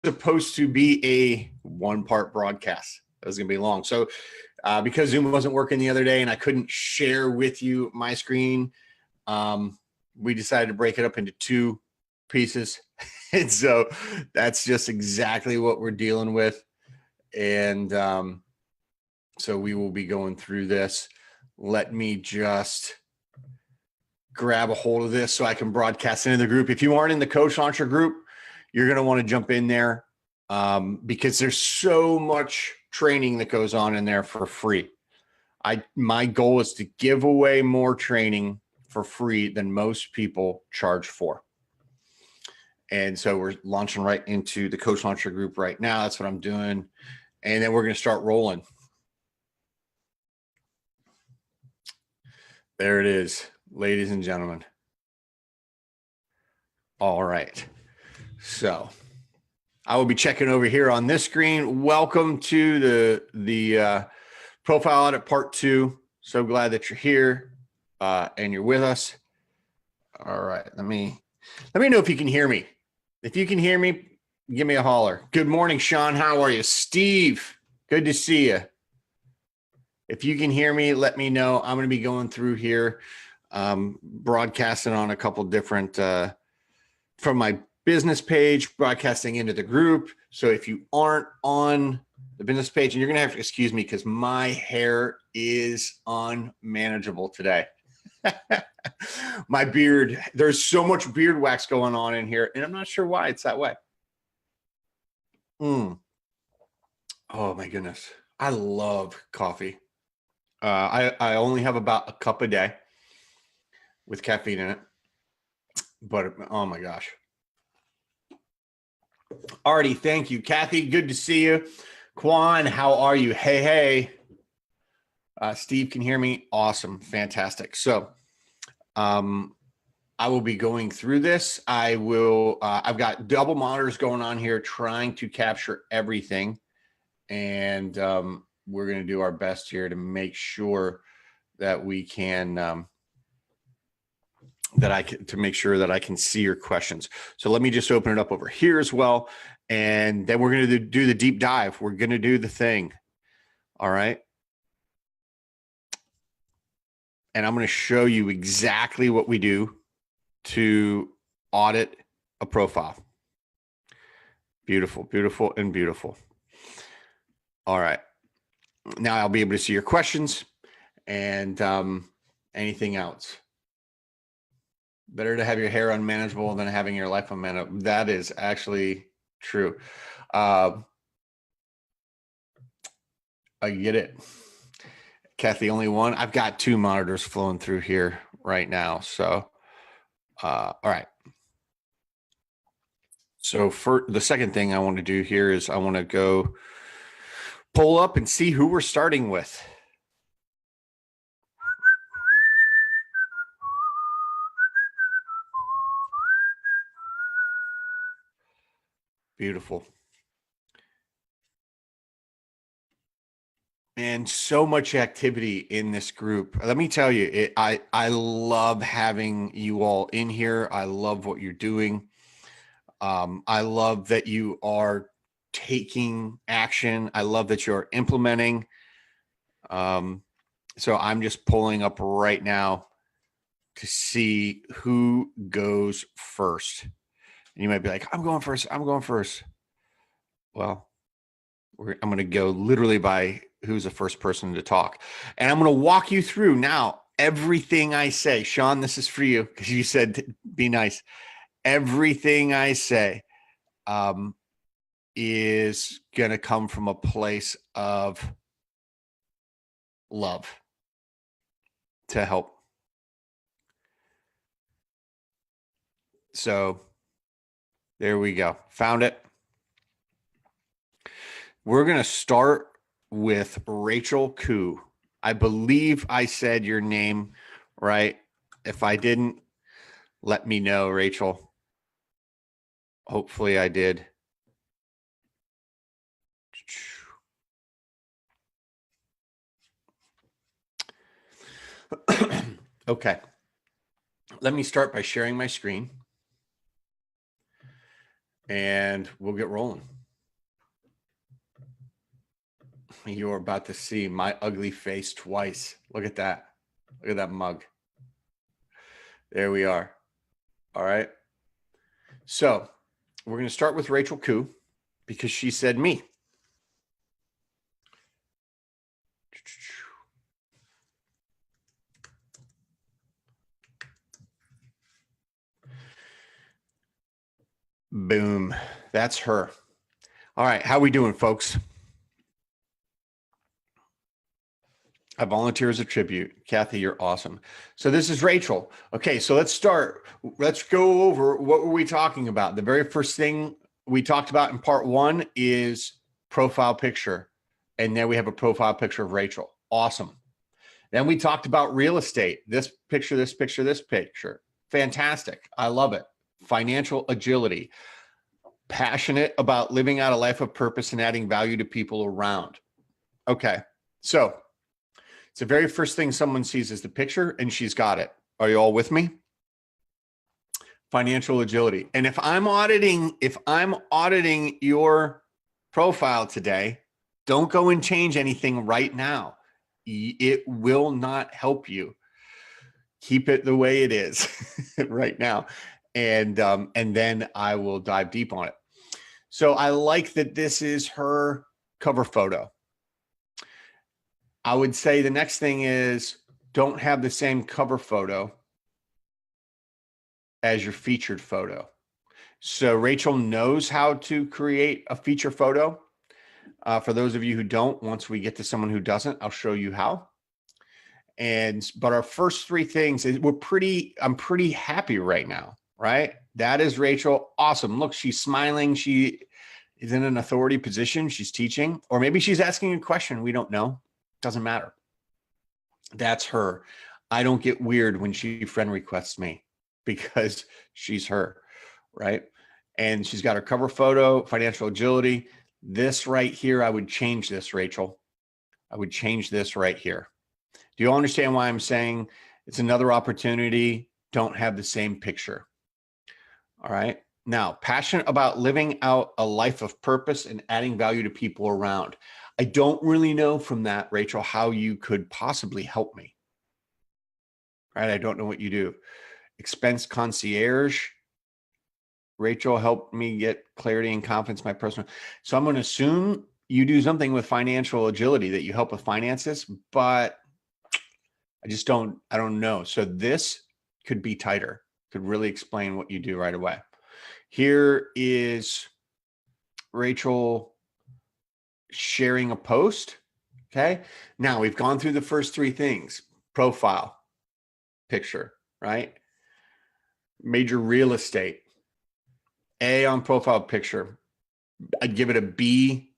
supposed to be a one-part broadcast. It was going to be long. So because Zoom wasn't working the other day and I couldn't share with you my screen, we decided to break it up into two pieces. And so that's just exactly what we're dealing with. And so we will be going through this. Let me just grab a hold of this so I can broadcast into the group. If you aren't in the Coach Launcher group, you're going to want to jump in there because there's so much training that goes on in there for free. My goal is to give away more training for free than most people charge for. And so we're launching right into the Coach Launcher group right now. That's what I'm doing. And then we're going to start rolling. There it is, ladies and gentlemen. All right. So I will be checking over here on this screen. Welcome to the profile audit part 2. So glad that you're here and you're with us. All right. Let me know if you can hear me. If you can hear me, give me a holler. Good morning, Sean. How are you? Steve, good to see you. If you can hear me, let me know. I'm going to be going through here, broadcasting on a couple different, from my business page, broadcasting into the group. So if you aren't on the business page, and you're going to have to excuse me because my hair is unmanageable today. My beard, there's so much beard wax going on in here, and I'm not sure why it's that way. Oh my goodness. I love coffee. I only have about a cup a day with caffeine in it, but oh my gosh. Artie, thank you. Kathy, good to see you. Quan, how are you? Hey. Steve can hear me. Awesome. Fantastic. So I will be going through this. I've got double monitors going on here trying to capture everything. And we're going to do our best here to make sure that we can make sure that I can see your questions. So let me just open it up over here as well. And then we're going to do the deep dive. We're going to do the thing. All right. And I'm going to show you exactly what we do to audit a profile. Beautiful, beautiful, and beautiful. All right. Now I'll be able to see your questions and anything else. Better to have your hair unmanageable than having your life unmanageable. That is actually true. I get it. Kathy, only one. I've got 2 monitors flowing through here right now. So, all right. So for the second thing I want to do here is I want to go pull up and see who we're starting with. Beautiful. And so much activity in this group. Let me tell you, I love having you all in here. I love what you're doing. I love that you are taking action. I love that you're implementing. So I'm just pulling up right now to see who goes first. And you might be like, I'm going first. Well, I'm going to go literally by who's the first person to talk. And I'm going to walk you through now everything I say. Sean, this is for you because you said be nice. Everything I say is going to come from a place of love to help. So there we go. Found it. We're going to start with Rachel Koo. I believe I said your name right. If I didn't, let me know, Rachel. Hopefully I did. Okay. Let me start by sharing my screen. and we'll get rolling. You're about to see my ugly face twice. Look at that. Look at that mug. There we are. All right. So we're going to start with Rachel Koo because she said me. Boom. That's her. All right. How we doing, folks? I volunteer as a tribute. Kathy, you're awesome. So this is Rachel. Okay, so let's start. Let's go over what were we talking about. The very first thing we talked about in part 1 is profile picture. And then we have a profile picture of Rachel. Awesome. Then we talked about real estate. This picture, this picture, this picture. Fantastic. I love it. Financial agility. Passionate about living out a life of purpose and adding value to people around. Okay, so it's the very first thing someone sees is the picture, and she's got it. Are you all with me? Financial agility. And if I'm auditing your profile today, don't go and change anything right now. It will not help you. Keep it the way it is right now. And then I will dive deep on it. So I like that this is her cover photo. I would say the next thing is don't have the same cover photo as your featured photo. So Rachel knows how to create a feature photo. For those of you who don't, once we get to someone who doesn't, I'll show you how. But our first 3 things is I'm pretty happy right now, right? That is Rachel. Awesome. Look, she's smiling. She is in an authority position. She's teaching, or maybe she's asking a question. We don't know. Doesn't matter. That's her. I don't get weird when she friend requests me because she's her, right? And she's got her cover photo, financial agility. This right here, I would change this, Rachel. I would change this right here. Do you understand why I'm saying it's another opportunity? Don't have the same picture. All right. Now, passionate about living out a life of purpose and adding value to people around. I don't really know from that, Rachel, how you could possibly help me. Right? I don't know what you do. Expense concierge. Rachel helped me get clarity and confidence in my personal. So I'm going to assume you do something with financial agility, that you help with finances, but I don't know. So this could be tighter, could really explain what you do right away. Here is Rachel sharing a post. Okay. Now we've gone through the first 3 things: profile picture, right? Major real estate. A on profile picture. I'd give it a B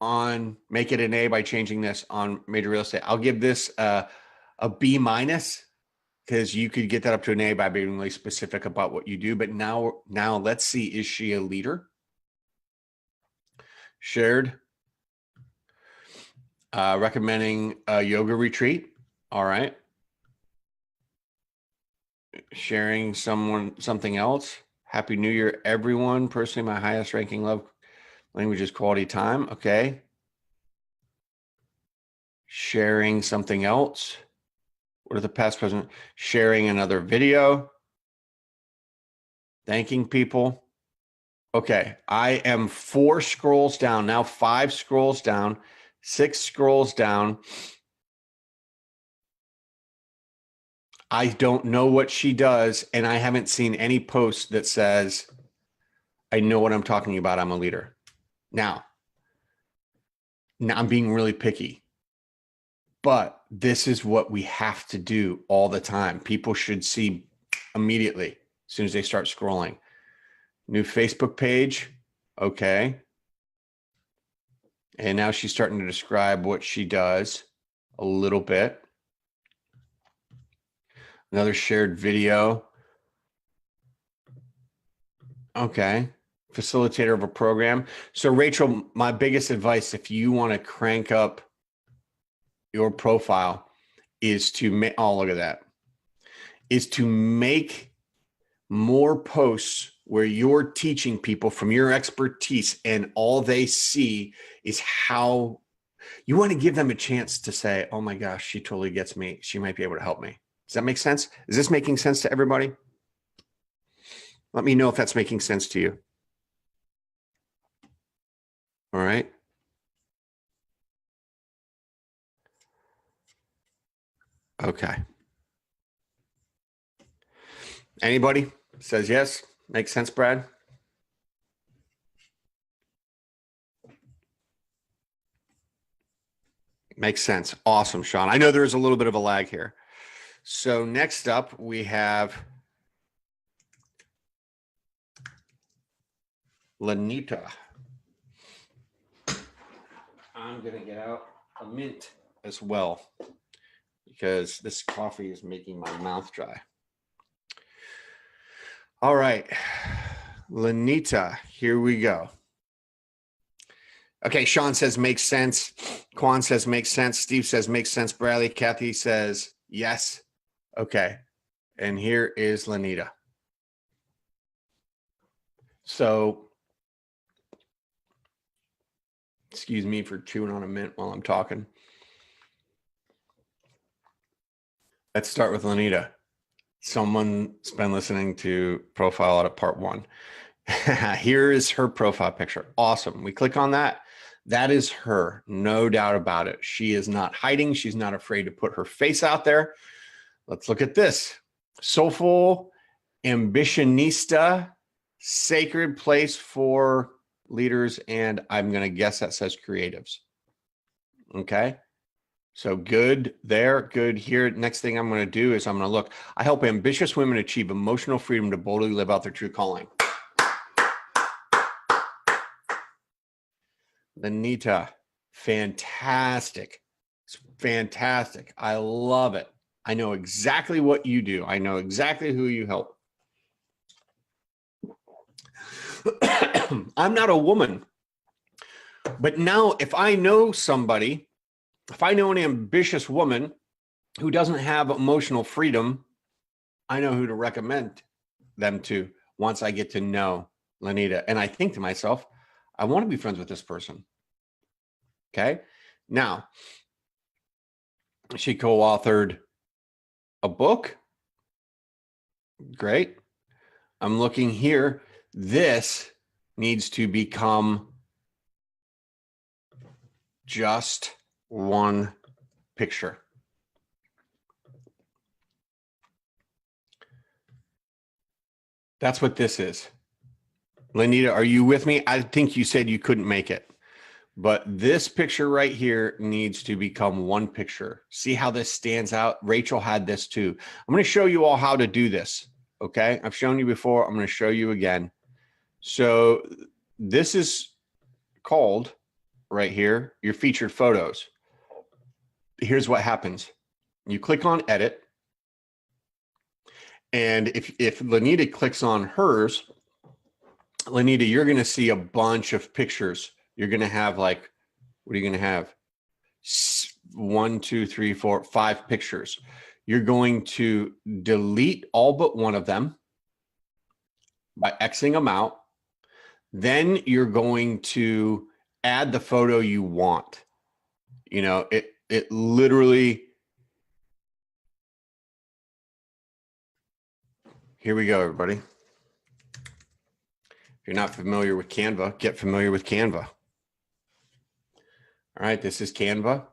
on, make it an A by changing this on major real estate. I'll give this a B minus, because you could get that up to an A by being really specific about what you do. But now let's see, is she a leader? Shared. Recommending a yoga retreat. All right. Sharing something else. Happy New Year, everyone. Personally, my highest ranking love language is quality time. Okay. Sharing something else. What are the past, present? Sharing another video. Thanking people. Okay. I am 4 scrolls down. Now 5 scrolls down. 6 scrolls down. I don't know what she does, and I haven't seen any post that says, I know what I'm talking about. I'm a leader. Now I'm being really picky, but this is what we have to do all the time. People should see immediately as soon as they start scrolling. New Facebook page. Okay. And now she's starting to describe what she does a little bit. Another shared video. Okay. Facilitator of a program. So Rachel, my biggest advice, if you want to crank up your profile, is to make, oh, look at that, is to make more posts where you're teaching people from your expertise and all they see is how you want to give them a chance to say, oh my gosh, she totally gets me. She might be able to help me. Does that make sense? Is this making sense to everybody? Let me know if that's making sense to you. All right. Okay. Anybody says yes? Makes sense, Brad? Makes sense. Awesome, Sean. I know there's a little bit of a lag here. So next up, we have Lanita. I'm going to get out a mint as well because this coffee is making my mouth dry. All right, Lanita, here we go. Okay, Sean says makes sense. Quan says makes sense. Steve says makes sense. Bradley, Kathy says yes. Okay, and here is Lanita. So, excuse me for chewing on a mint while I'm talking. Let's start with Lanita. Someone's been listening to Profile Audit Part 1. Here is her profile picture. Awesome. We click on that. That is her, no doubt about it. She is not hiding. She's not afraid to put her face out there. Let's look at this. Soulful, ambitionista, sacred place for leaders, and I'm going to guess that says creatives. Okay. So good there, good here. Next thing I'm going to do is I'm going to look. I help ambitious women achieve emotional freedom to boldly live out their true calling. Lanita, fantastic. It's fantastic. I love it. I know exactly what you do. I know exactly who you help. I'm not a woman, but now if I know somebody, if I know an ambitious woman who doesn't have emotional freedom, I know who to recommend them to once I get to know Lanita. And I think to myself, I want to be friends with this person. Okay. Now, she co-authored a book. Great. I'm looking here. This needs to become just one picture. That's what this is. Lanita, are you with me? I think you said you couldn't make it, but this picture right here needs to become one picture. See how this stands out? Rachel had this too. I'm going to show you all how to do this. Okay. I've shown you before. I'm going to show you again. So this is called right here, your featured photos. Here's what happens. You click on edit. And if Lanita clicks on hers, Lanita, you're going to see a bunch of pictures. You're going to have like, what are you going to have? 1, 2, 3, 4, 5 pictures. You're going to delete all but one of them by Xing them out. Then you're going to add the photo you want. You know, it literally, here we go, everybody. If you're not familiar with Canva, get familiar with Canva. All right, this is Canva,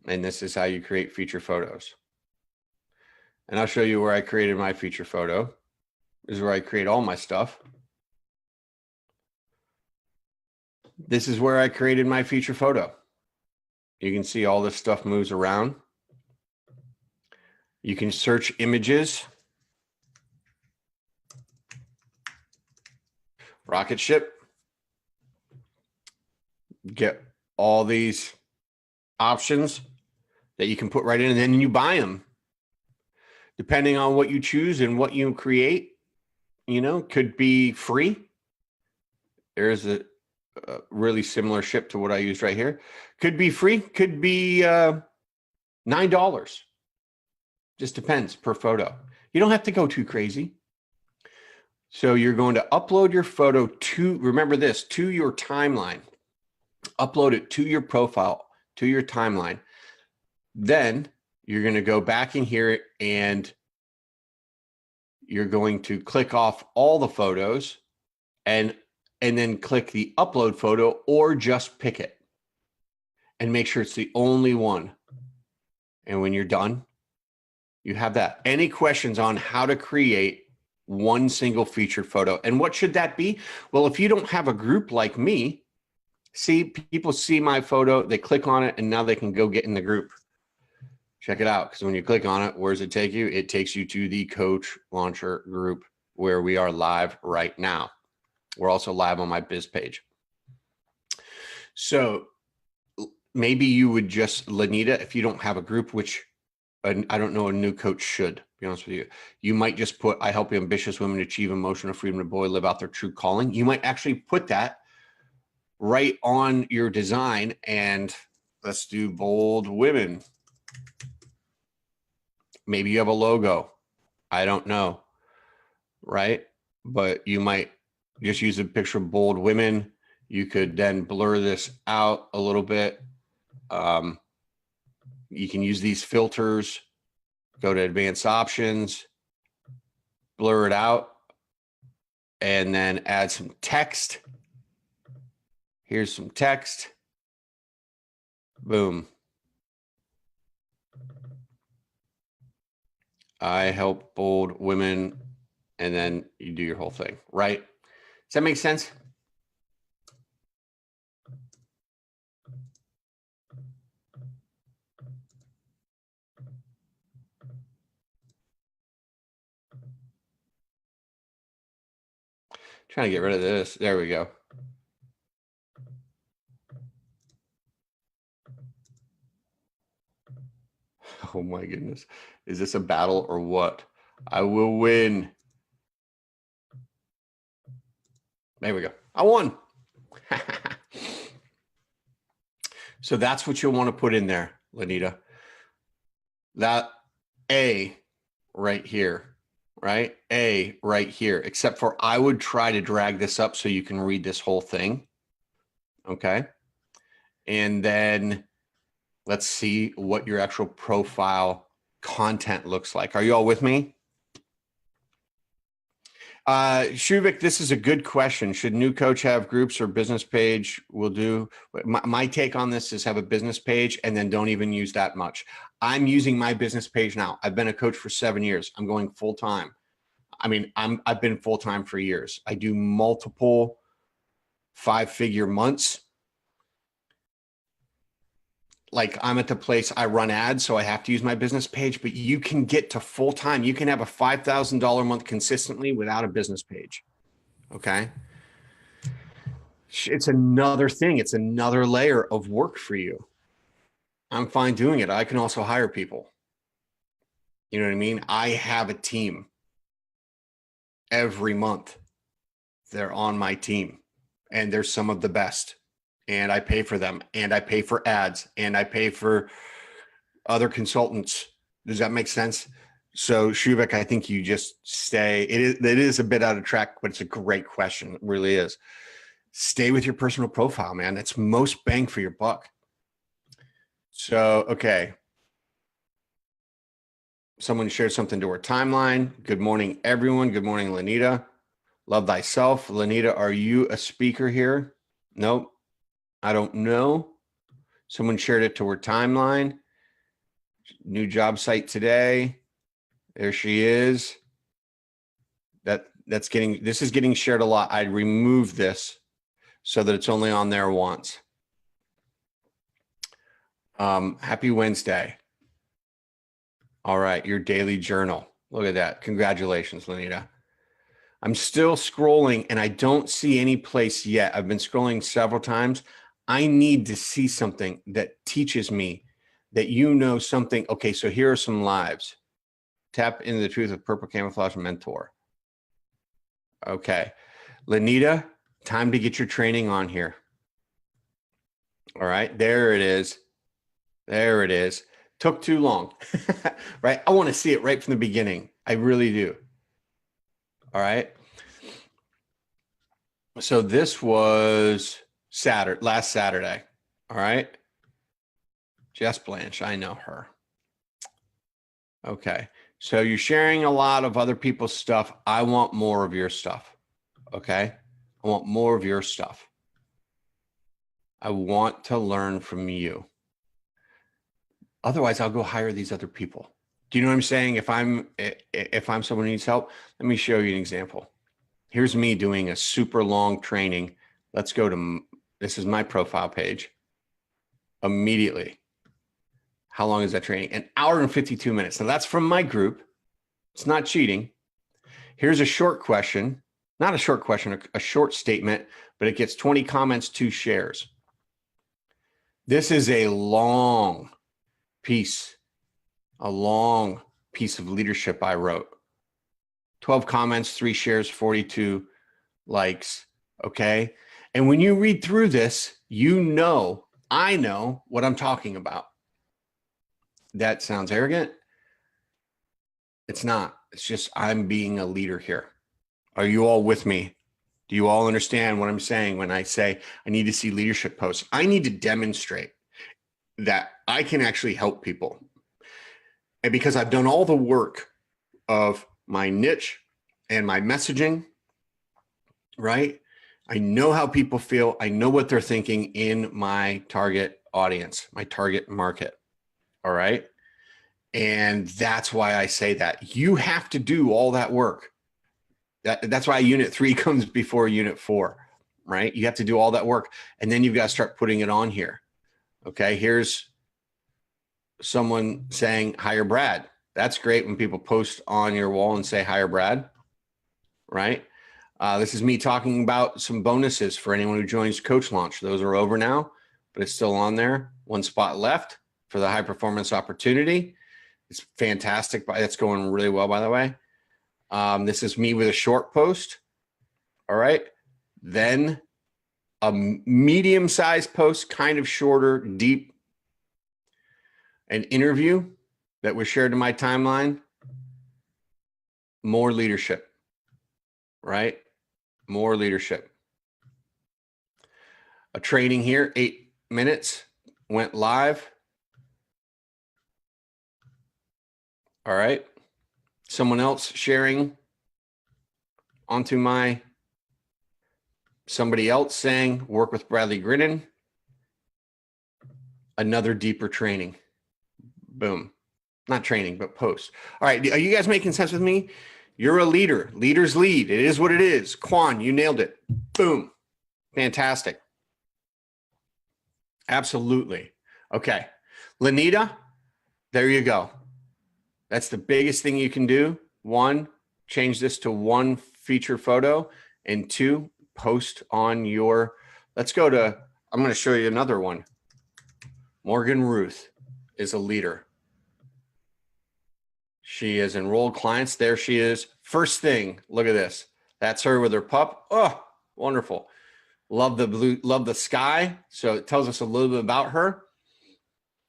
and this is how you create feature photos. And I'll show you where I created my feature photo. This is where I create all my stuff. This is where I created my feature photo. You can see all this stuff moves around. You can search images. Rocket ship. Get all these options that you can put right in, and then you buy them. Depending on what you choose and what you create, you know, could be free. There's a really similar ship to what I used right here. Could be free, could be $9. Just depends per photo. You don't have to go too crazy. So you're going to upload your photo to, remember this, to your timeline. Upload it to your profile, to your timeline. Then you're going to go back in here and you're going to click off all the photos and then click the upload photo, or just pick it and make sure it's the only one. And when you're done, you have that. Any questions on how to create one single featured photo? And what should that be? Well, if you don't have a group like me, see, people see my photo, they click on it, and now they can go get in the group. Check it out, because when you click on it, where does it take you? It takes you to the Coach Launcher group, where we are live right now. We're also live on my biz page. So maybe you would just, Lanita, if you don't have a group, which I don't know a new coach should, to be honest with you, you might just put, I help ambitious women achieve emotional freedom to boy, live out their true calling. You might actually put that right on your design, and let's do bold women. Maybe you have a logo. I don't know, right? But you might just use a picture of bold women. You could then blur this out a little bit. You can use these filters, go to advanced options, blur it out, and then add some text. Here's some text. Boom. I help bold women, and then you do your whole thing, right? Does that make sense? Trying to get rid of this. There we go. Oh my goodness. Is this a battle or what? I will win. There we go. I won. So that's what you'll want to put in there, Lanita. That A right here, right? A right here, except for I would try to drag this up so you can read this whole thing. Okay. And then let's see what your actual profile content looks like. Are you all with me? Shuvik, this is a good question. Should new coach have groups or business page? Will do. My take on this is have a business page and then don't even use that much. I'm using my business page now. I've been a coach for 7 years. I'm going full time. I mean, I've been full time for years. I do multiple 5-figure months. Like I'm at the place I run ads, so I have to use my business page, but you can get to full time. You can have a $5,000 a month consistently without a business page. Okay. It's another thing. It's another layer of work for you. I'm fine doing it. I can also hire people. You know what I mean? I have a team every month. They're on my team, and they're some of the best. And I pay for them, and I pay for ads, and I pay for other consultants. Does that make sense? So Shuvik, I think you just stay. It is a bit out of track, but it's a great question. It really is. Stay with your personal profile, man. That's most bang for your buck. So, okay. Someone shared something to our timeline. Good morning, everyone. Good morning, Lanita. Love thyself. Lanita, are you a speaker here? Nope. I don't know. Someone shared it to her timeline. New job site today. There she is. This is getting shared a lot. I'd remove this so that it's only on there once. Happy Wednesday. All right, your daily journal. Look at that. Congratulations, Lanita. I'm still scrolling and I don't see any place yet. I've been scrolling several times. I need to see something that teaches me that you know something. Okay, so here are some lives. Tap into the truth of Purple Camouflage Mentor. Okay, Lanita, time to get your training on here. All right, there it is. There it is. Took too long, right? I want to see it right from the beginning. I really do. All right. So this was last Saturday. All right. Jess Blanche, I know her. Okay. So you're sharing a lot of other people's stuff. I want more of your stuff. Okay. I want more of your stuff. I want to learn from you. Otherwise, I'll go hire these other people. Do you know what I'm saying? If I'm someone who needs help, let me show you an example. Here's me doing a super long training. Let's go to, this is my profile page. Immediately. How long is that training? An hour and 52 minutes. Now that's from my group. It's not cheating. Here's a short question, not a short question, a short statement, but it gets 20 comments, 2 shares. This is a long piece of leadership I wrote. 12 comments, 3 shares, 42 likes. Okay. And when you read through this, I know what I'm talking about. That sounds arrogant. It's not. It's just I'm being a leader here. Are you all with me? Do you all understand what I'm saying when I say I need to see leadership posts? I need to demonstrate that I can actually help people. And because I've done all the work of my niche and my messaging, right? I know how people feel. I know what they're thinking in my target audience, my target market. All right. And that's why I say that you have to do all that work. That's why unit 3 comes before unit 4, right? You have to do all that work. And then you've got to start putting it on here. Okay. Here's someone saying, hire Brad. That's great when people post on your wall and say, hire Brad, right? This is me talking about some bonuses for anyone who joins Coach Launch. Those are over now, but it's still on there. 1 spot left for the high performance opportunity. It's fantastic. That's going really well, by the way. This is me with a short post. All right. Then a medium-sized post, kind of shorter, deep. An interview that was shared in my timeline. More leadership, right? More leadership. A training here, 8 minutes, went live. All right. Someone else sharing onto somebody else saying, work with Bradley Grinnen. Another deeper training. Boom. Not training, but post. All right. Are you guys making sense with me? You're a leader. Leaders lead. It is what it is. Quan, you nailed it. Boom. Fantastic. Absolutely. Okay. Lanita, there you go. That's the biggest thing you can do. 1, change this to 1 feature photo, and 2, post on your, I'm going to show you another one. Morgan Ruth is a leader. She has enrolled clients. There she is. First thing, look at this. That's her with her pup. Oh, wonderful. Love the blue, love the sky. So it tells us a little bit about her.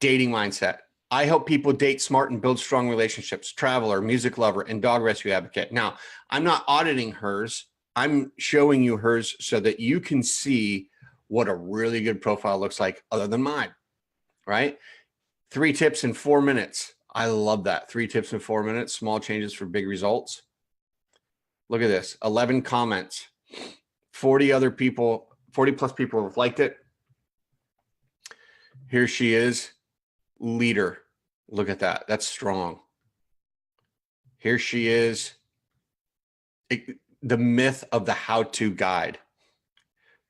Dating mindset. I help people date smart and build strong relationships. Traveler, music lover, and dog rescue advocate. Now, I'm not auditing hers. I'm showing you hers so that you can see what a really good profile looks like other than mine, right? 3 tips in 4 minutes. I love that. 3 tips in 4 minutes, small changes for big results. Look at this, 11 comments, 40 plus people have liked it. Here she is, leader. Look at that. That's strong. Here she is. The myth of the how-to guide.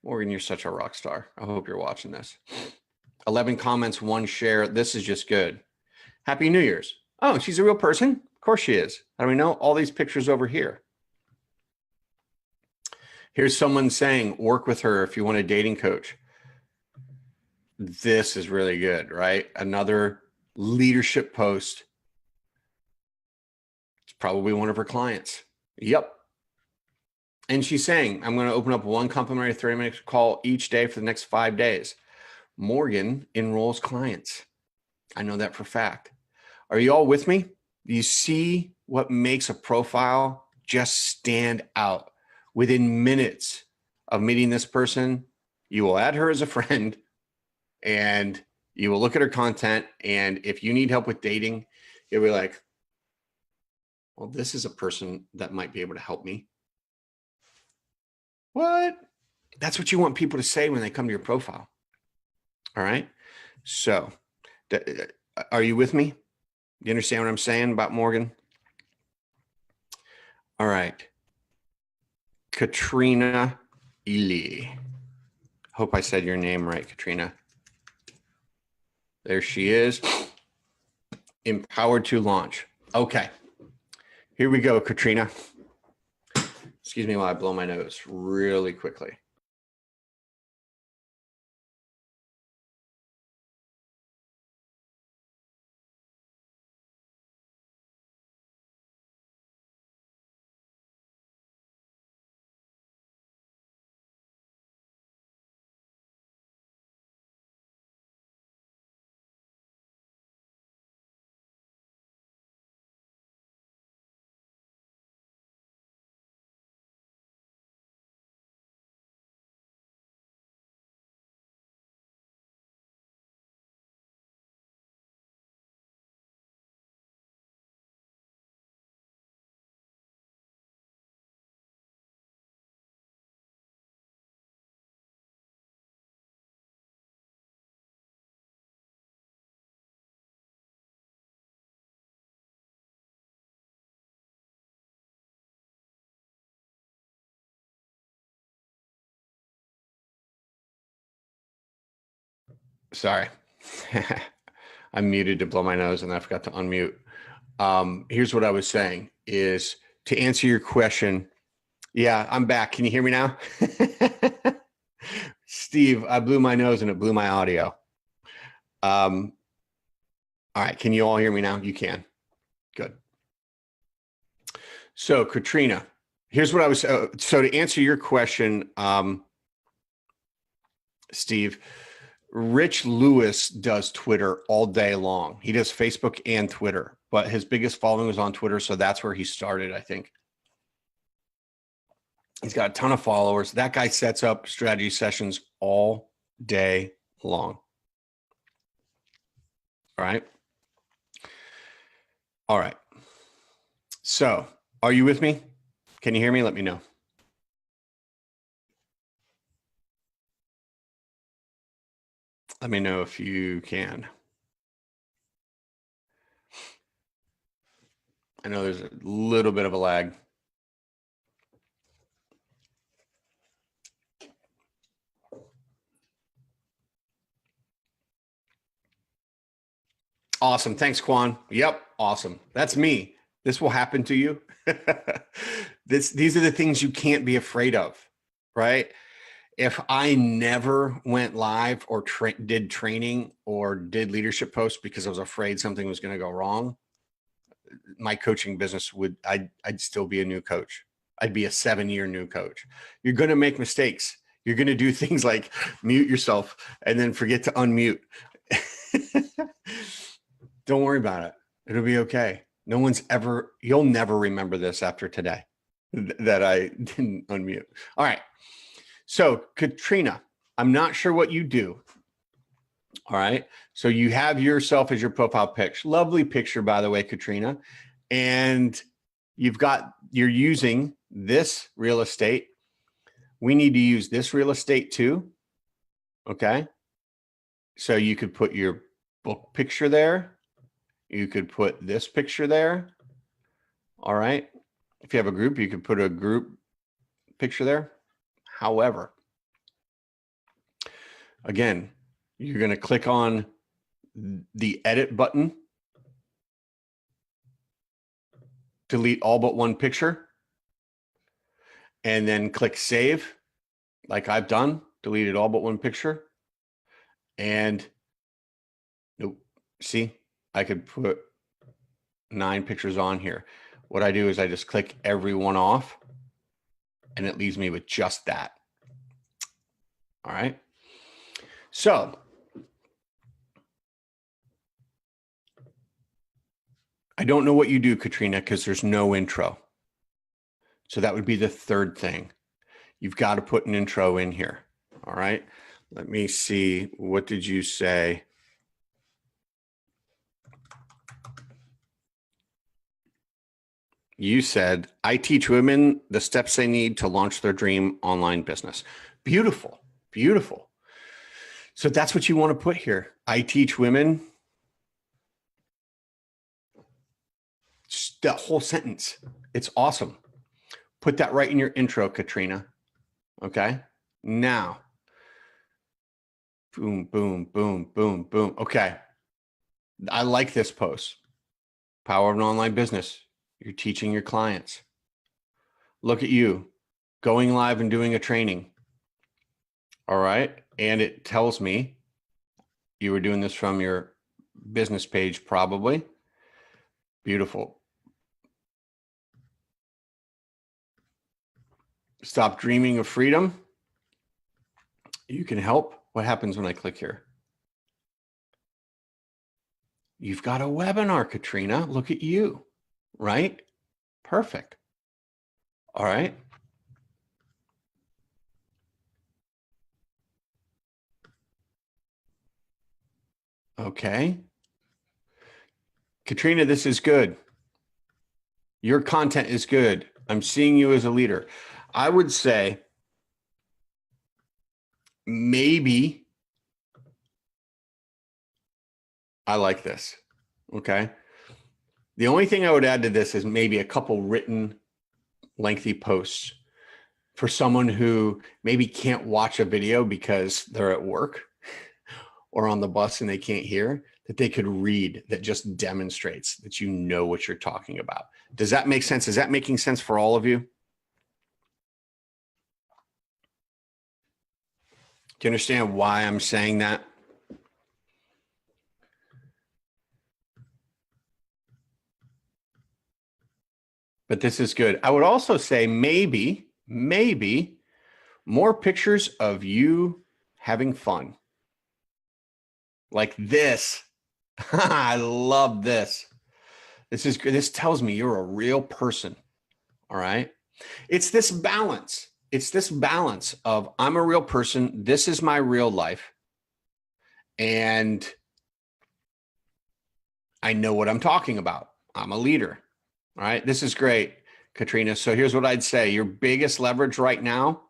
Morgan, you're such a rock star. I hope you're watching this. 11 comments, 1 share. This is just good. Happy New Year's. Oh, she's a real person? Of course she is. How do we know? All these pictures over here. Here's someone saying, work with her if you want a dating coach. This is really good, right? Another leadership post. It's probably one of her clients. Yep. And she's saying, I'm going to open up 1 complimentary 30-minute call each day for the next 5 days. Morgan enrolls clients. I know that for a fact. Are you all with me? Do you see what makes a profile just stand out? Within minutes of meeting this person, you will add her as a friend and you will look at her content. And if you need help with dating, you'll be like, well, this is a person that might be able to help me. What? That's what you want people to say when they come to your profile. All right. So are you with me? You understand what I'm saying about Morgan? All right. Katrina Ely. Hope I said your name right, Katrina. There she is. Empowered to launch. Okay. Here we go, Katrina. Excuse me while I blow my nose really quickly. Sorry. I'm muted to blow my nose and I forgot to unmute. Here's what I was saying is to answer your question. Yeah, I'm back. Can you hear me now? Steve, I blew my nose and it blew my audio. All right. Can you all hear me now? You can. Good. So Katrina, here's what I was, so to answer your question, Steve, Rich Lewis does Twitter all day long. He does Facebook and Twitter, but his biggest following is on Twitter. So that's where he started, I think. He's got a ton of followers. That guy sets up strategy sessions all day long. All right. All right. So are you with me? Can you hear me? Let me know. Let me know if you can. I know there's a little bit of a lag. Awesome. Thanks, Quan. Yep. Awesome. That's me. This will happen to you. These are the things you can't be afraid of, right? If I never went live or did training or did leadership posts because I was afraid something was going to go wrong, my coaching business I'd still be a new coach. I'd be a 7-year new coach. You're going to make mistakes. You're going to do things like mute yourself and then forget to unmute. Don't worry about it. It'll be okay. You'll never remember this after today that I didn't unmute. All right. So Katrina, I'm not sure what you do. All right. So you have yourself as your profile picture. Lovely picture, by the way, Katrina. And you're using this real estate. We need to use this real estate too. Okay. So you could put your book picture there. You could put this picture there. All right. If you have a group, you could put a group picture there. However, again, you're going to click on the edit button, delete all but one picture, and then click save, like I've done, deleted all but one picture. And nope, see, I could put 9 pictures on here. What I do is I just click every one off and it leaves me with just that. All right. So I don't know what you do, Katrina, because there's no intro. So that would be the third thing. you've got to put an intro in here. All right. Let me see. What did you say? You said, I teach women the steps they need to launch their dream online business. Beautiful, beautiful. So that's what you want to put here. I teach women. Just that whole sentence. It's awesome. Put that right in your intro, Katrina. Okay. Now, boom, boom, boom, boom, boom. Okay. I like this post. Power of an online business. You're teaching your clients. Look at you going live and doing a training. All right. And it tells me you were doing this from your business page, probably. Beautiful. Stop dreaming of freedom. You can help. What happens when I click here? You've got a webinar, Katrina. Look at you, right? Perfect. All right. Okay. Katrina, this is good. Your content is good. I'm seeing you as a leader. I would say maybe I like this. Okay. The only thing I would add to this is maybe a couple written lengthy posts for someone who maybe can't watch a video because they're at work or on the bus and they can't hear, that they could read that just demonstrates that you know what you're talking about. Does that make sense? Is that making sense for all of you? Do you understand why I'm saying that? But this is good. I would also say maybe more pictures of you having fun. Like this. I love this. This tells me you're a real person. All right. It's this balance. It's this balance of I'm a real person. This is my real life. And I know what I'm talking about. I'm a leader. All right. This is great, Katrina. So here's what I'd say. Your biggest leverage right now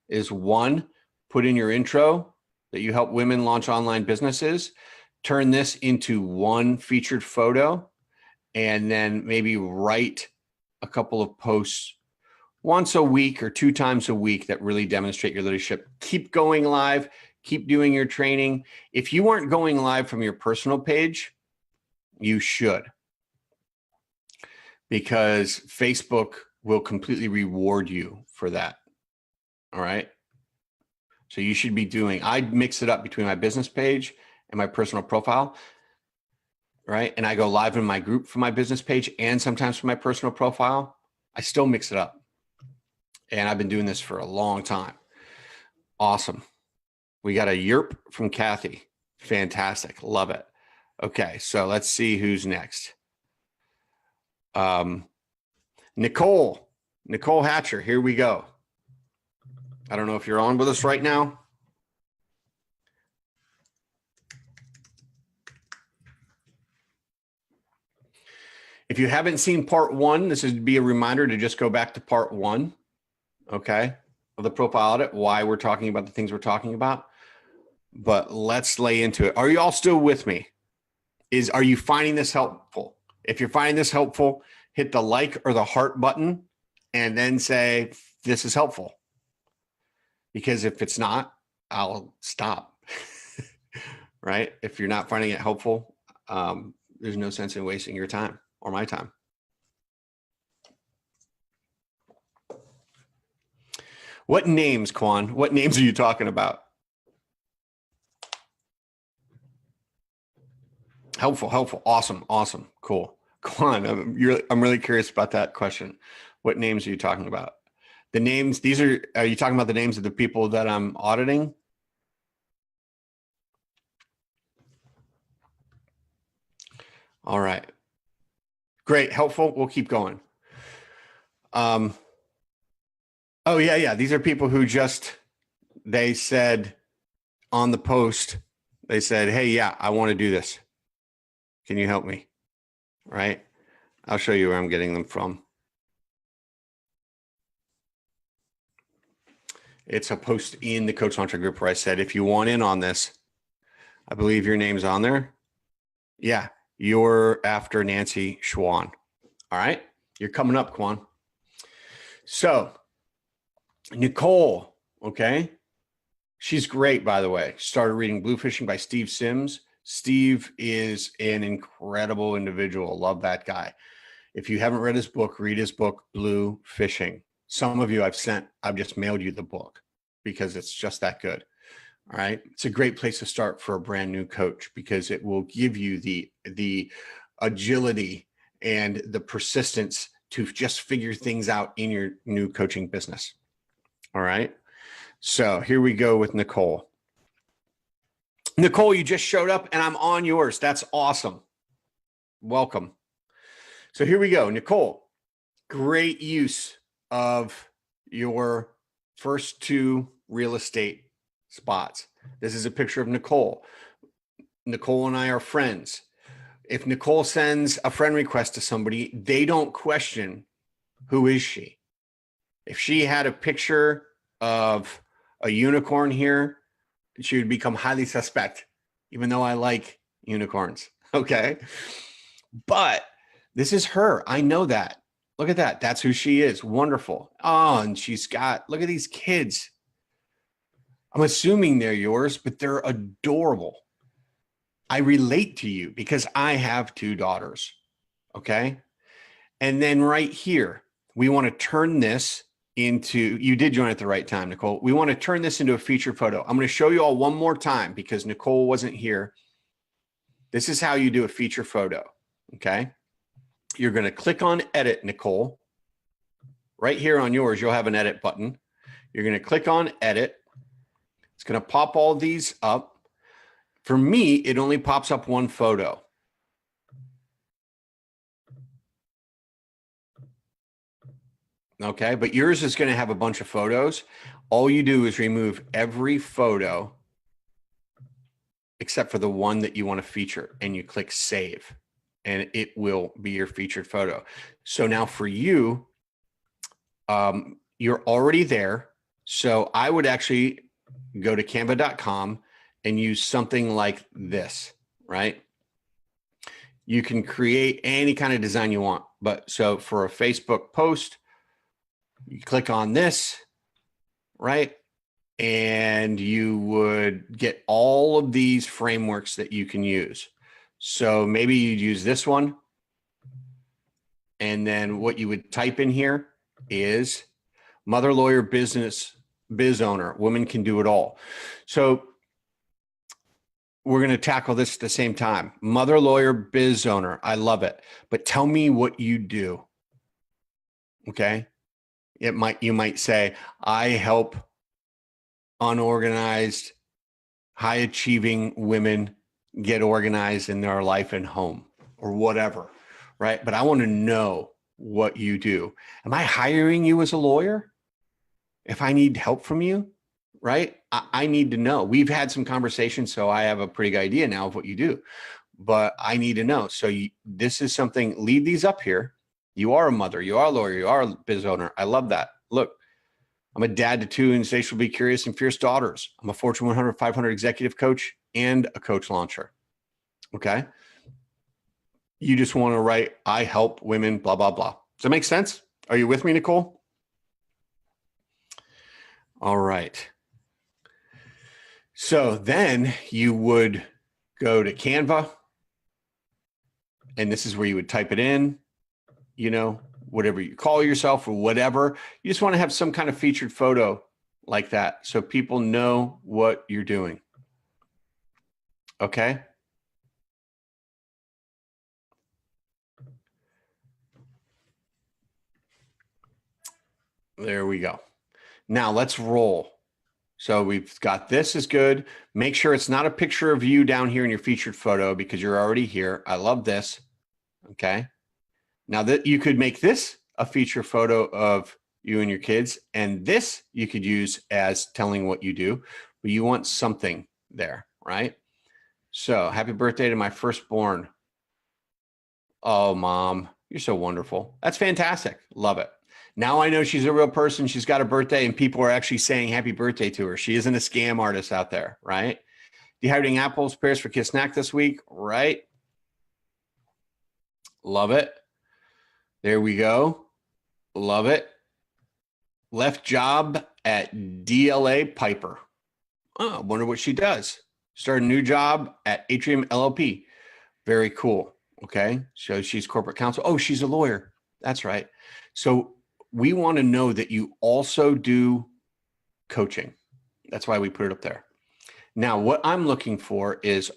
is one, put in your intro that you help women launch online businesses, turn this into one featured photo, and then maybe write a couple of posts once a week or 2 times a week that really demonstrate your leadership. Keep going live, keep doing your training. If you aren't going live from your personal page, you should, because Facebook will completely reward you for that. All right. So you should be doing, I'd mix it up between my business page and my personal profile, right? And I go live in my group for my business page and sometimes for my personal profile. I still mix it up. And I've been doing this for a long time. Awesome. We got a yerp from Kathy. Fantastic. Love it. Okay, so let's see who's next. Nicole Hatcher, here we go. I don't know if you're on with us right now. If you haven't seen part 1, this would be a reminder to just go back to part 1, okay, of the profile audit, why we're talking about the things we're talking about. But let's lay into it. Are you all still with me? Are you finding this helpful? If you're finding this helpful, hit the like or the heart button and then say, this is helpful. Because if it's not, I'll stop, right? If you're not finding it helpful, there's no sense in wasting your time or my time. What names, Quan? What names are you talking about? Helpful. Awesome. Cool. Quan, I'm really curious about that question. What names are you talking about? The names, are you talking about the names of the people that I'm auditing? All right. Great, helpful. We'll keep going. Oh, yeah, yeah. These are people who they said on the post, they said, hey, yeah, I want to do this. Can you help me? Right? I'll show you where I'm getting them from. It's a post in the Coach Launcher group where I said, if you want in on this, I believe your name's on there. Yeah, you're after Nancy Schwan. All right. You're coming up, Quan. So, Nicole, okay. She's great, by the way. Started reading Blue Fishing by Steve Sims. Steve is an incredible individual. Love that guy. If you haven't read his book, read his book, Blue Fishing. Some of you I've just mailed you the book because it's just that good. All right. It's a great place to start for a brand new coach because it will give you the agility and the persistence to just figure things out in your new coaching business. All right. So here we go with Nicole. Nicole, you just showed up and I'm on yours. That's awesome. Welcome. So here we go. Nicole, great use of your first two real estate spots. This is a picture of Nicole. Nicole and I are friends. If Nicole sends a friend request to somebody, they don't question, who is she? If she had a picture of a unicorn here, she would become highly suspect, even though I like unicorns. Okay. But this is her. I know that. Look at that. That's who she is. Wonderful. Oh, and look at these kids. I'm assuming they're yours, but they're adorable. I relate to you because I have two daughters. Okay. And then right here, we want to turn this you did join at the right time, Nicole. We want to turn this into a featured photo. I'm going to show you all one more time because Nicole wasn't here. This is how you do a feature photo. Okay. You're going to click on edit, Nicole. Right here on yours, you'll have an edit button. You're going to click on edit. It's going to pop all these up. For me, it only pops up one photo. Okay, but yours is going to have a bunch of photos. All you do is remove every photo except for the one that you want to feature, and you click save, and it will be your featured photo. So now for you, you're already there. So I would actually go to canva.com and use something like this, right? You can create any kind of design you want. But so for a Facebook post, you click on this, right? And you would get all of these frameworks that you can use. So maybe you'd use this one. And then what you would type in here is mother, lawyer, biz owner, women can do it all. So we're going to tackle this at the same time. Mother, lawyer, biz owner. I love it. But tell me what you do. Okay. You might say, I help unorganized, high achieving women get organized in their life and home or whatever. Right. But I want to know what you do. Am I hiring you as a lawyer? If I need help from you, right? I need to know. We've had some conversations, so I have a pretty good idea now of what you do, but I need to know. So this is something, leave these up here. You are a mother, you are a lawyer, you are a biz owner. I love that. Look, I'm a dad to two insatiably curious and fierce daughters. I'm a Fortune 100, 500 executive coach and a coach launcher. Okay. You just want to write, I help women, blah, blah, blah. Does that make sense? Are you with me, Nicole? All right. So then you would go to Canva, and this is where you would type it in, whatever you call yourself or whatever. You just want to have some kind of featured photo like that so people know what you're doing. Okay. There we go. Now let's roll. So we've got this is good. Make sure it's not a picture of you down here in your featured photo because you're already here. I love this. Okay. Now that you could make this a feature photo of you and your kids. And this you could use as telling what you do, but you want something there, right? So happy birthday to my firstborn. Oh, Mom, you're so wonderful. That's fantastic. Love it. Now I know she's a real person. She's got a birthday and people are actually saying happy birthday to her. She isn't a scam artist out there, right? Dehydrating apples, pears for kids snack this week, right? Love it. There we go. Love it. Left job at DLA Piper. Oh, I wonder what she does. Started a new job at Atrium LLP. Very cool. Okay. So she's corporate counsel. Oh, she's a lawyer. That's right. So we want to know that you also do coaching. That's why we put it up there. Now, what I'm looking for is,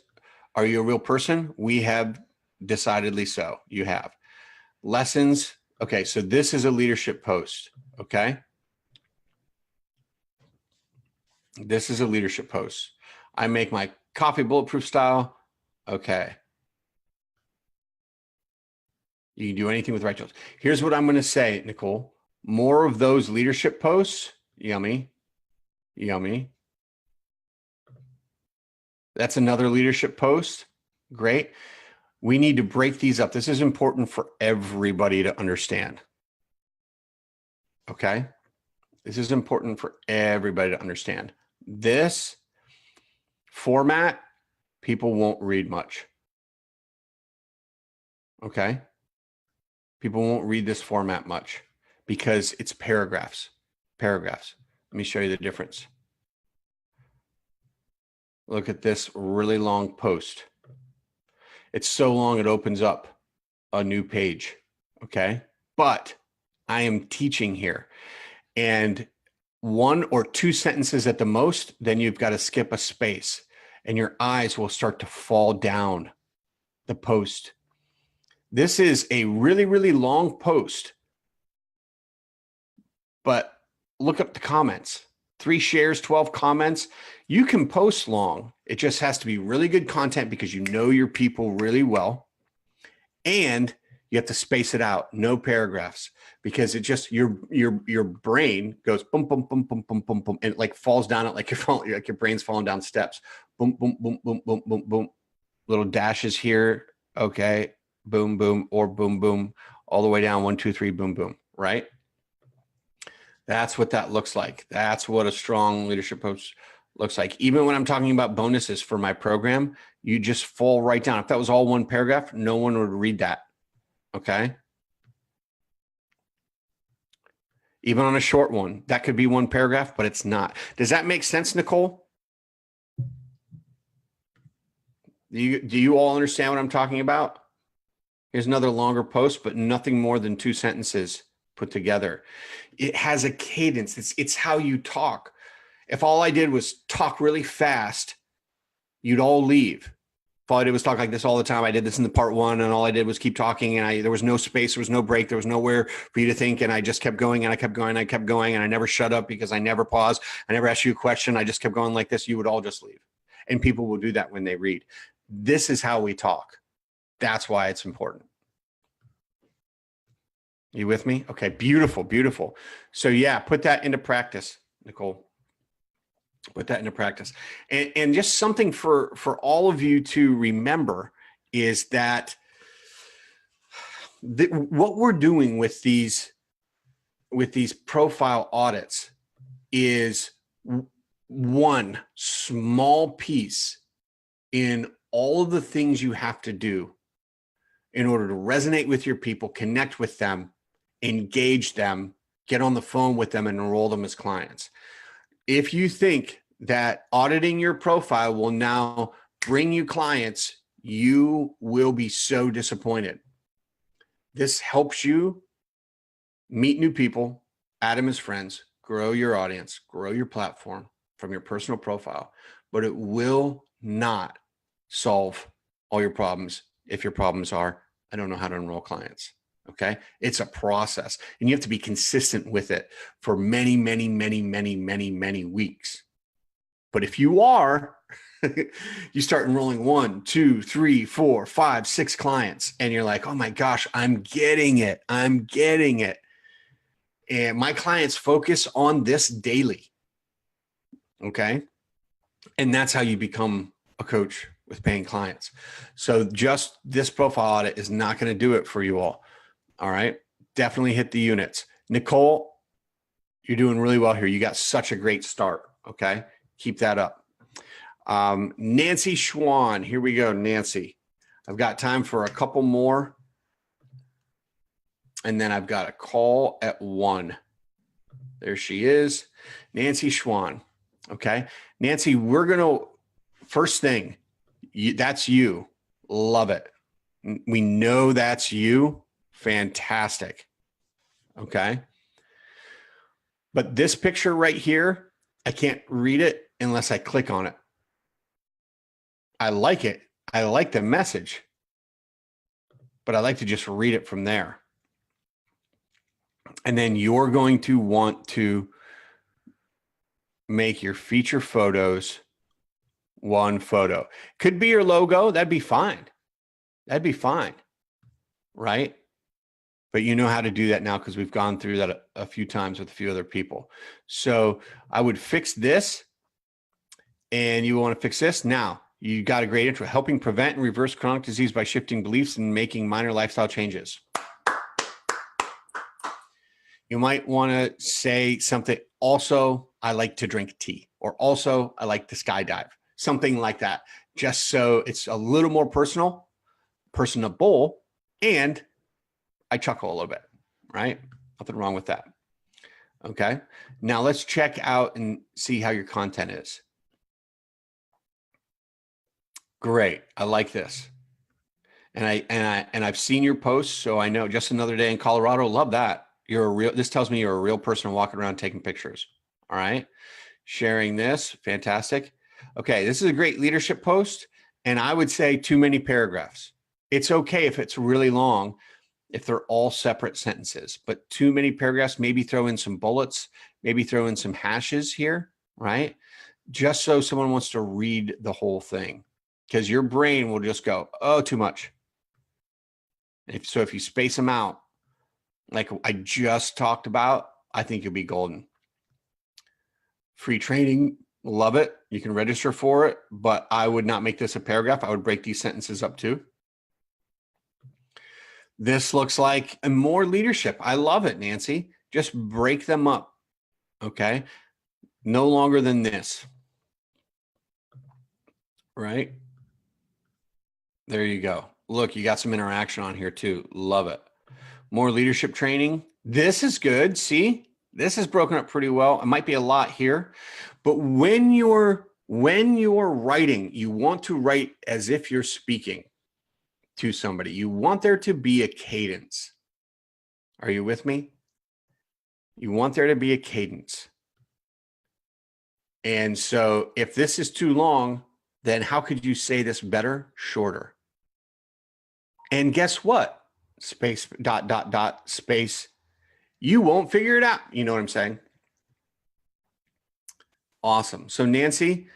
are you a real person? We have decidedly so. You have lessons. Okay. So this is a leadership post. Okay. This is a leadership post. I make my coffee bulletproof style. Okay. You can do anything with right tools. Here's what I'm going to say, Nicole. More of those leadership posts. Yummy. Yummy. That's another leadership post. Great. We need to break these up. This is important for everybody to understand. Okay. This is important for everybody to understand. This format, people won't read much. Okay. People won't read this format much because it's paragraphs. Paragraphs. Let me show you the difference. Look at this really long post. It's so long it opens up a new page. Okay. But I am teaching here. And 1 or 2 sentences at the most, then you've got to skip a space and your eyes will start to fall down the post. This is a really, really long post, but look up the comments. 3 shares, 12 comments. You can post long. It just has to be really good content because you know your people really well. And you have to space it out, no paragraphs, because it just your brain goes boom, boom, boom, boom, boom, boom, boom, and it like falls down it like your brain's falling down steps. Boom, boom, boom, boom, boom, boom, boom. Little dashes here. Okay. Boom, boom, or boom, boom, all the way down. 1, 2, 3, boom, boom. Right. That's what that looks like. That's what a strong leadership post looks like. Even when I'm talking about bonuses for my program, you just fall right down. If that was all one paragraph, no one would read that. Okay. Even on a short one, that could be one paragraph, but it's not. Does that make sense, Nicole? Do you all understand what I'm talking about? Here's another longer post, but nothing more than 2 sentences put together. It has a cadence. It's how you talk. If all I did was talk really fast, you'd all leave. If all I did was talk like this all the time, I did this in the part 1, and all I did was keep talking, and there was no space, there was no break, there was nowhere for you to think, and I just kept going, and I kept going, and I kept going, and I never shut up because I never paused. I never asked you a question. I just kept going like this. You would all just leave. And people will do that when they read. This is how we talk. That's why it's important. You with me? Okay, beautiful, beautiful. So yeah, put that into practice, Nicole. Put that into practice. And just something for all of you to remember is that what we're doing with these profile audits is one small piece in all of the things you have to do in order to resonate with your people, connect with them, engage them, get on the phone with them, and enroll them as clients. If you think that auditing your profile will now bring you clients, you will be so disappointed. This helps you meet new people, add them as friends, grow your audience, grow your platform from your personal profile, but it will not solve all your problems if your problems are, I don't know how to enroll clients. Okay. It's a process and you have to be consistent with it for many, many, many, many, many, many weeks. But if you are, you start enrolling 1, 2, 3, 4, 5, 6 clients, and you're like, oh my gosh, I'm getting it. I'm getting it. And my clients focus on this daily. Okay. And that's how you become a coach with paying clients. So just this profile audit is not going to do it for you all. All right. Definitely hit the units. Nicole, you're doing really well here. You got such a great start. Okay. Keep that up. Nancy Schwan. Here we go. Nancy, I've got time for a couple more. And then I've got a call at 1. There she is. Nancy Schwan. Okay. Nancy, we're going to, first thing, that's you. Love it. We know that's you. Fantastic. Okay. But this picture right here, I can't read it unless I click on it. I like it. I like the message, but I like to just read it from there. And then you're going to want to make your feature photos one photo. Could be your logo. That'd be fine. That'd be fine. Right? But you know how to do that now because we've gone through that a few times with a few other people. So I would fix this and you want to fix this. Now, you got a great intro, helping prevent and reverse chronic disease by shifting beliefs and making minor lifestyle changes. You might want to say something. Also, I like to drink tea, or also I like to skydive, something like that. Just so it's a little more personable, and I chuckle a little bit, right? Nothing wrong with that. Okay. Now let's check out and see how your content is. Great. I like this. And I've seen your posts, so I know. Just another day in Colorado. Love that. This tells me you're a real person walking around taking pictures. All right. Sharing this. Fantastic. Okay. This is a great leadership post. And I would say too many paragraphs. It's okay if it's really long, if they're all separate sentences, but too many paragraphs, maybe throw in some bullets, maybe throw in some hashes here, right? Just so someone wants to read the whole thing, because your brain will just go, oh, too much. If you space them out, like I just talked about, I think you'll be golden. Free training, love it. You can register for it, but I would not make this a paragraph. I would break these sentences up too. This looks like more leadership. I love it, Nancy. Just break them up. Okay. No longer than this. Right? There you go. Look, you got some interaction on here too. Love it. More leadership training. This is good. See, this is broken up pretty well. It might be a lot here, but when you're writing, you want to write as if you're speaking to somebody. You want there to be a cadence. Are you with me? You want there to be a cadence. And so if this is too long, then how could you say this better? Shorter. And guess what? Space, ... space. You won't figure it out. You know what I'm saying? Awesome. So Nancy,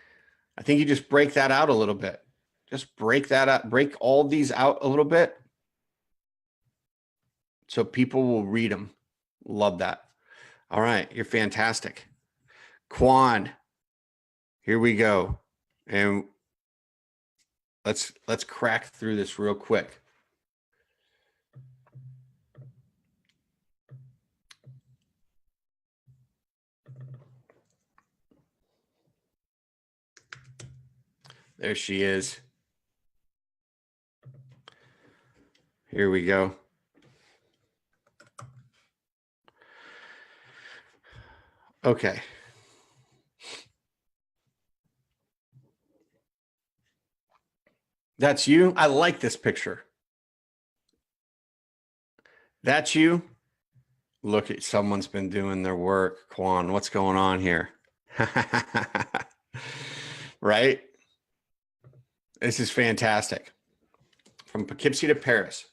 I think you just break that out a little bit. Just break that up, break all these out a little bit so people will read them. Love that. All right. You're fantastic. Quan, here we go. And let's crack through this real quick. There she is. Here we go. Okay. That's you. I like this picture. That's you. Look at someone's been doing their work. Quan, what's going on here? Right? This is fantastic. From Poughkeepsie to Paris.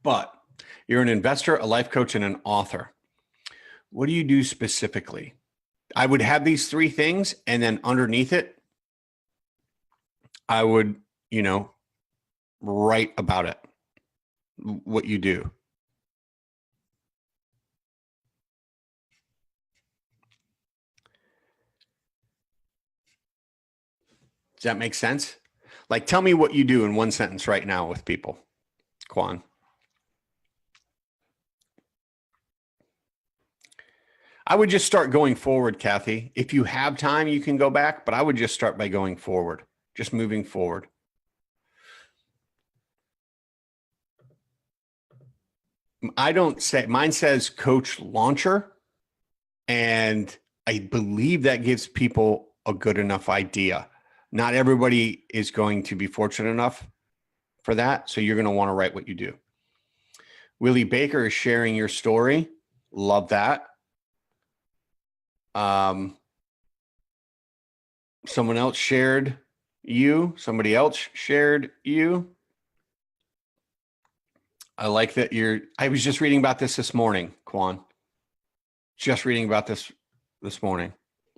But you're an investor, a life coach, and an author. What do you do specifically? I would have these 3 things, and then underneath it, I would, write about it, what you do. Does that make sense? Like, tell me what you do in one sentence right now with people, Quan. I would just start going forward, Kathy. If you have time, you can go back, but I would just start by going forward, just moving forward. I don't say, mine says coach launcher, and I believe that gives people a good enough idea. Not everybody is going to be fortunate enough for that, so you're going to want to write what you do. Willie Baker is sharing your story. Love that. Someone else shared you. Somebody else shared you. I like that I was just reading about this morning, Quan. Just reading about this morning.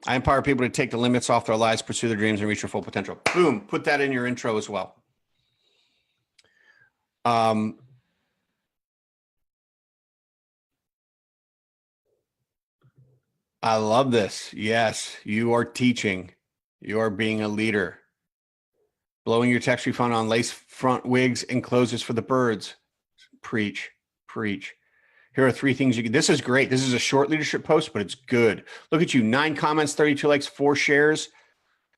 I empower people to take the limits off their lives, pursue their dreams, and reach their full potential. Boom. Put that in your intro as well. I love this. Yes, you are teaching. You are being a leader. Blowing your tax refund on lace front wigs and clothes for the birds. Preach, preach. Here are 3 things you can. This is great. This is a short leadership post, but it's good. Look at you. 9 comments, 32 likes, 4 shares.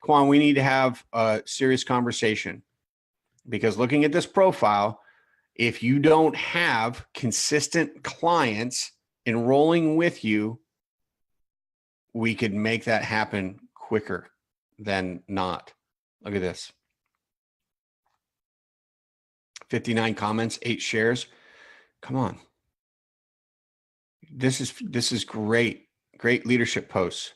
Quan, we need to have a serious conversation, because looking at this profile, if you don't have consistent clients enrolling with you, we could make that happen quicker than not. Look at this. 59 comments, 8 shares. Come on. This is great. Great leadership posts.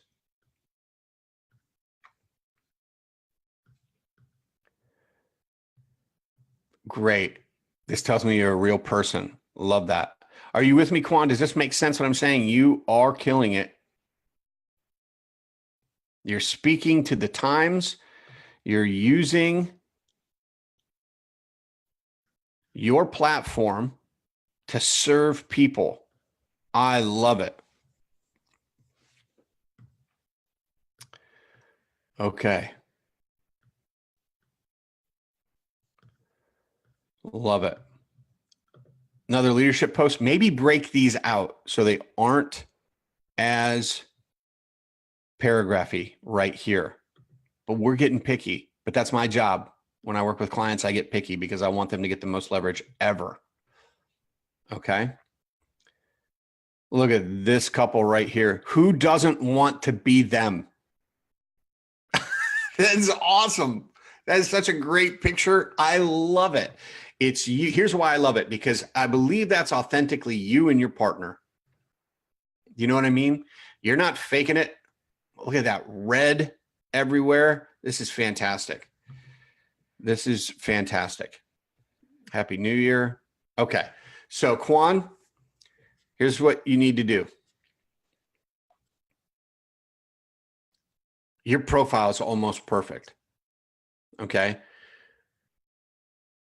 Great. This tells me you're a real person. Love that. Are you with me, Quan? Does this make sense what I'm saying? You are killing it. You're speaking to the times. You're using your platform to serve people. I love it. Okay. Love it. Another leadership post. Maybe break these out so they aren't as paragraphy right here. But we're getting picky. But that's my job. When I work with clients, I get picky because I want them to get the most leverage ever. Okay. Look at this couple right here. Who doesn't want to be them? That's awesome. That is such a great picture. I love it. It's you. Here's why I love it, because I believe that's authentically you and your partner. You know what I mean? You're not faking it. Look at that red everywhere. This is fantastic. This is fantastic. Happy New Year. Okay. So Quan, here's what you need to do. Your profile is almost perfect. Okay.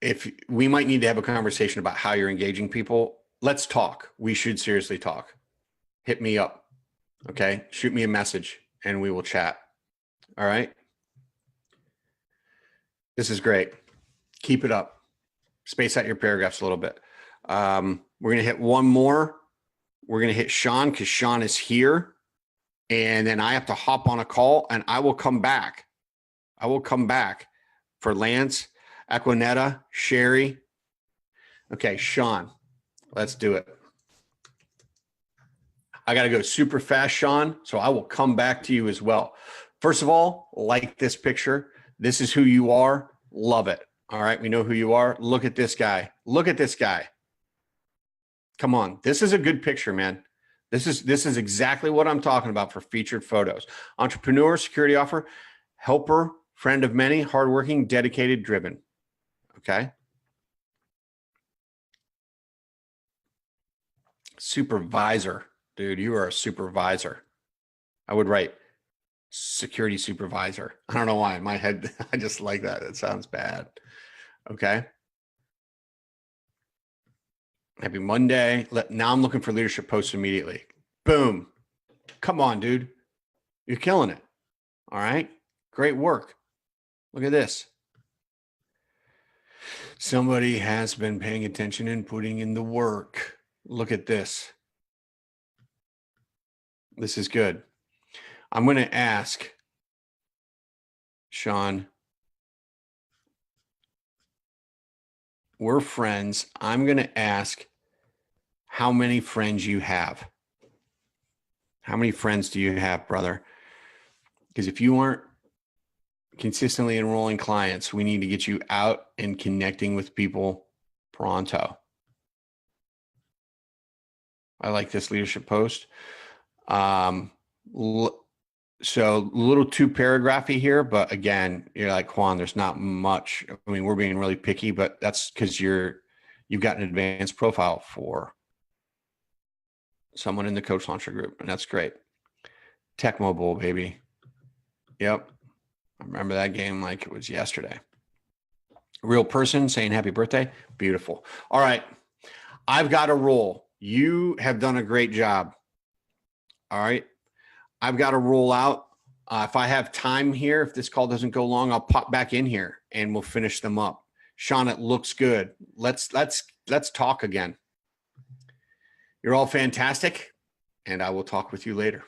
If we might need to have a conversation about how you're engaging people, let's talk. We should seriously talk. Hit me up. Okay. Shoot me a message and we will chat. All right. This is great. Keep it up. Space out your paragraphs a little bit. We're going to hit one more. We're going to hit Sean because Sean is here. And then I have to hop on a call and I will come back. I will come back for Lance, Aquanetta, Sherry. Okay, Sean, let's do it. I got to go super fast, Sean, so I will come back to you as well. First of all, like this picture. This is who you are. Love it. All right, we know who you are. Look at this guy. Look at this guy. Come on. This is a good picture, man. This is exactly what I'm talking about for featured photos. Entrepreneur, security offer, helper, friend of many, hardworking, dedicated, driven. Okay. Supervisor. Dude, you are a supervisor. I would write security supervisor. I don't know why in my head, I just like that. It sounds bad. Okay. Happy Monday. Now I'm looking for leadership posts immediately. Boom. Come on, dude. You're killing it. All right. Great work. Look at this. Somebody has been paying attention and putting in the work. Look at this. This is good. I'm going to ask Sean. We're friends. I'm going to ask how many friends you have. How many friends do you have, brother? Because if you aren't consistently enrolling clients, we need to get you out and connecting with people pronto. I like this leadership post. So a little too paragraphy here, but again, you're like, Juan, there's not much. I mean, we're being really picky, but that's because you've got an advanced profile for someone in the Coach Launcher group, and that's great. Tech Mobile, baby. Yep. I remember that game like it was yesterday. Real person saying happy birthday. Beautiful. All right. I've got a roll. You have done a great job. All right. I've got to roll out. If I have time here, if this call doesn't go long, I'll pop back in here and we'll finish them up. Sean, it looks good. Let's talk again. You're all fantastic, and I will talk with you later.